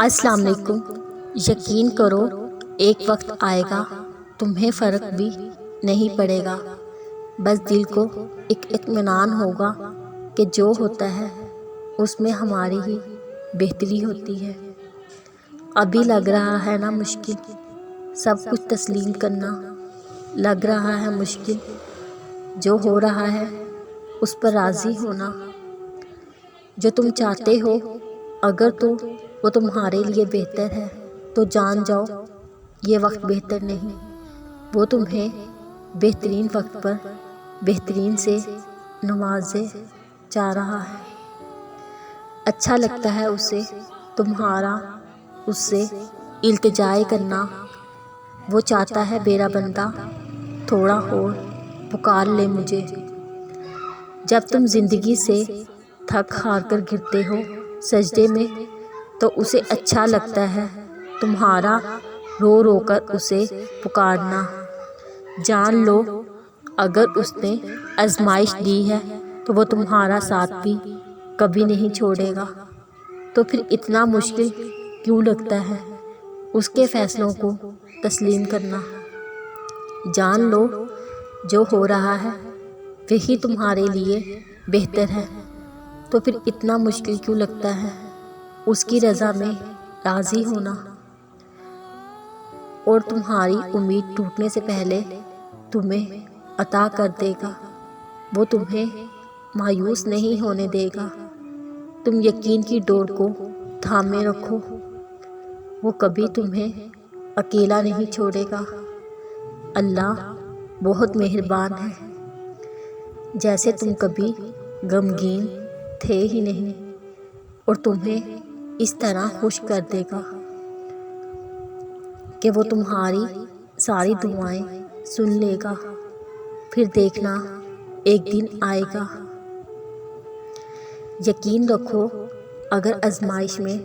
السلام علیکم۔ یقین کرو ایک وقت آئے گا تمہیں فرق بھی نہیں پڑے گا، بس دل کو ایک اطمینان ہوگا کہ جو ہوتا ہے اس میں ہماری ہی بہتری ہوتی ہے۔ ابھی لگ رہا ہے نا مشکل سب کچھ تسلیم کرنا، لگ رہا ہے مشکل جو ہو رہا ہے اس پر راضی ہونا۔ جو تم چاہتے ہو اگر تو وہ تمہارے لیے بہتر ہے تو جان جاؤ یہ وقت بہتر نہیں، وہ تمہیں بہترین وقت پر بہترین سے نوازے جا رہا ہے۔ اچھا لگتا ہے اسے تمہارا اس سے التجائے کرنا، وہ چاہتا ہے میرا بندہ تھوڑا اور پکار لے مجھے۔ جب تم زندگی سے تھک ہار کر گرتے ہو سجدے میں تو اسے اچھا لگتا ہے تمہارا رو رو کر اسے پکارنا۔ جان لو اگر اس نے آزمائش دی ہے تو وہ تمہارا ساتھ بھی کبھی نہیں چھوڑے گا، تو پھر اتنا مشکل کیوں لگتا ہے اس کے فیصلوں کو تسلیم کرنا۔ جان لو جو ہو رہا ہے وہی تمہارے لیے بہتر ہے، تو پھر اتنا مشکل کیوں لگتا ہے اس کی رضا میں راضی ہونا۔ اور تمہاری امید ٹوٹنے سے پہلے تمہیں عطا کر دے گا، وہ تمہیں مایوس نہیں ہونے دے گا۔ تم یقین کی ڈور کو تھامے رکھو، وہ کبھی تمہیں اکیلا نہیں چھوڑے گا۔ اللہ بہت مہربان ہے، جیسے تم کبھی غمگین تھے ہی نہیں، اور تمہیں اس طرح خوش کر دے گا کہ وہ تمہاری ساری دعائیں سن لے گا۔ پھر دیکھنا ایک دن آئے گا، یقین رکھو اگر آزمائش میں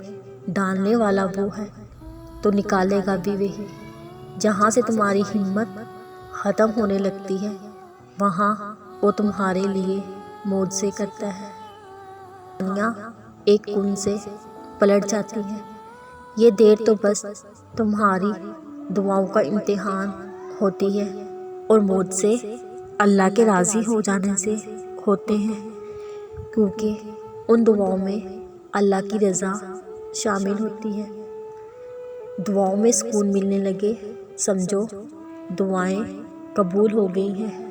ڈالنے والا وہ ہے تو نکالے گا بھی وہی۔ جہاں سے تمہاری ہمت ختم ہونے لگتی ہے وہاں وہ تمہارے لیے معجزے کرتا ہے۔ دنیا ایک کنویں سے پلٹ جاتی ہے، یہ دیر تو بس تمہاری دعاؤں کا امتحان ہوتی ہے، اور معجزے اللہ کے راضی ہو جانے سے ہوتے ہیں، کیونکہ ان دعاؤں میں اللہ کی رضا شامل ہوتی ہے۔ دعاؤں میں سکون ملنے لگے سمجھو دعائیں قبول ہو گئی ہیں۔